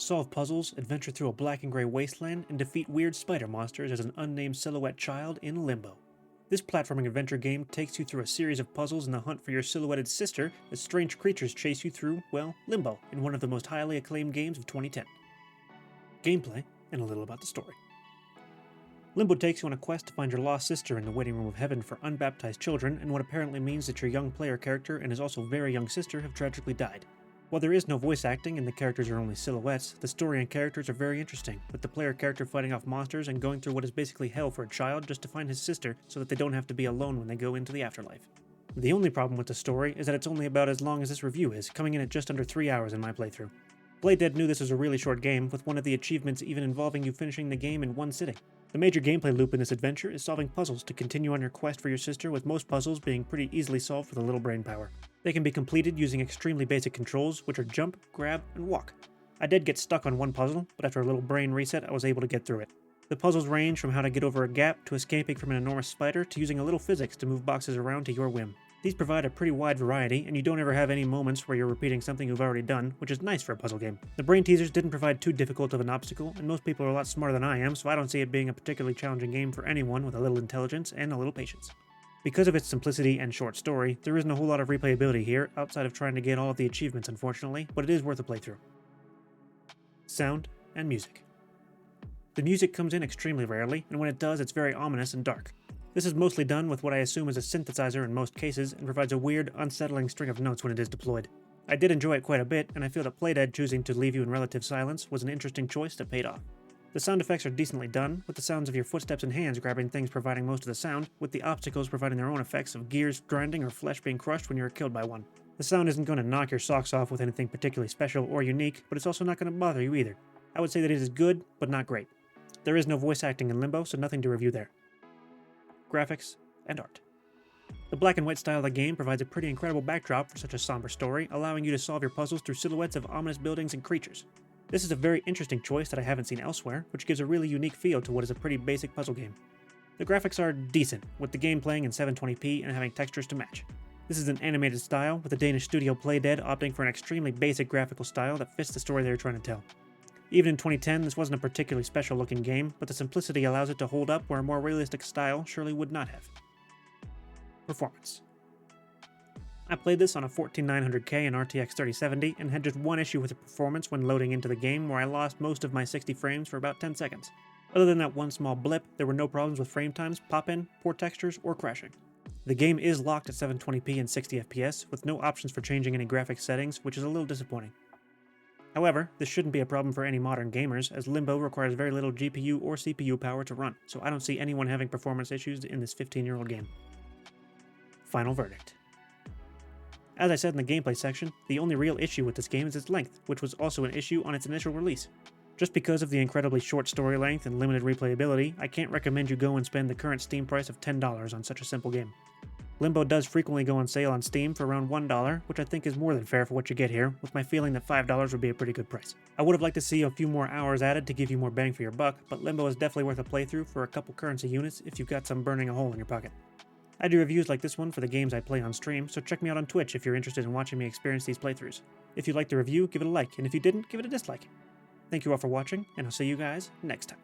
Solve puzzles, adventure through a black and gray wasteland, and defeat weird spider monsters as an unnamed silhouette child in Limbo. This platforming adventure game takes you through a series of puzzles in the hunt for your silhouetted sister as strange creatures chase you through, well, Limbo, in one of the most highly acclaimed games of 2010. Gameplay, and a little about the story. Limbo takes you on a quest to find your lost sister in the waiting room of heaven for unbaptized children in what apparently means that your young player character and his also very young sister have tragically died. While there is no voice acting and the characters are only silhouettes, the story and characters are very interesting, with the player character fighting off monsters and going through what is basically hell for a child just to find his sister so that they don't have to be alone when they go into the afterlife. The only problem with the story is that it's only about as long as this review is, coming in at just under 3 hours in my playthrough. Playdead knew this was a really short game, with one of the achievements even involving you finishing the game in one sitting. The major gameplay loop in this adventure is solving puzzles to continue on your quest for your sister, with most puzzles being pretty easily solved with a little brain power. They can be completed using extremely basic controls, which are jump, grab, and walk. I did get stuck on one puzzle, but after a little brain reset I was able to get through it. The puzzles range from how to get over a gap, to escaping from an enormous spider, to using a little physics to move boxes around to your whim. These provide a pretty wide variety, and you don't ever have any moments where you're repeating something you've already done, which is nice for a puzzle game. The brain teasers didn't provide too difficult of an obstacle, and most people are a lot smarter than I am, so I don't see it being a particularly challenging game for anyone with a little intelligence and a little patience. Because of its simplicity and short story, there isn't a whole lot of replayability here, outside of trying to get all of the achievements unfortunately, but it is worth a playthrough. Sound and music. The music comes in extremely rarely, and when it does it's very ominous and dark. This is mostly done with what I assume is a synthesizer in most cases, and provides a weird, unsettling string of notes when it is deployed. I did enjoy it quite a bit, and I feel that Playdead choosing to leave you in relative silence was an interesting choice that paid off. The sound effects are decently done, with the sounds of your footsteps and hands grabbing things providing most of the sound, with the obstacles providing their own effects of gears grinding or flesh being crushed when you are killed by one. The sound isn't going to knock your socks off with anything particularly special or unique, but it's also not going to bother you either. I would say that it is good, but not great. There is no voice acting in Limbo, so nothing to review there. Graphics and art. The black and white style of the game provides a pretty incredible backdrop for such a somber story, allowing you to solve your puzzles through silhouettes of ominous buildings and creatures. This is a very interesting choice that I haven't seen elsewhere, which gives a really unique feel to what is a pretty basic puzzle game. The graphics are decent, with the game playing in 720p and having textures to match. This is an animated style, with the Danish studio Playdead opting for an extremely basic graphical style that fits the story they are trying to tell. Even in 2010, this wasn't a particularly special looking game, but the simplicity allows it to hold up where a more realistic style surely would not have. Performance. I played this on a 14900K and RTX 3070 and had just one issue with the performance when loading into the game, where I lost most of my 60 frames for about 10 seconds. Other than that one small blip, there were no problems with frame times, pop-in, poor textures, or crashing. The game is locked at 720p and 60 FPS, with no options for changing any graphics settings, which is a little disappointing. However, this shouldn't be a problem for any modern gamers, as Limbo requires very little GPU or CPU power to run, so I don't see anyone having performance issues in this 15-year-old game. Final verdict. As I said in the gameplay section, the only real issue with this game is its length, which was also an issue on its initial release. Just because of the incredibly short story length and limited replayability, I can't recommend you go and spend the current Steam price of $10 on such a simple game. Limbo does frequently go on sale on Steam for around $1, which I think is more than fair for what you get here, with my feeling that $5 would be a pretty good price. I would have liked to see a few more hours added to give you more bang for your buck, but Limbo is definitely worth a playthrough for a couple currency units if you've got some burning a hole in your pocket. I do reviews like this one for the games I play on stream, so check me out on Twitch if you're interested in watching me experience these playthroughs. If you liked the review, give it a like, and if you didn't, give it a dislike. Thank you all for watching, and I'll see you guys next time.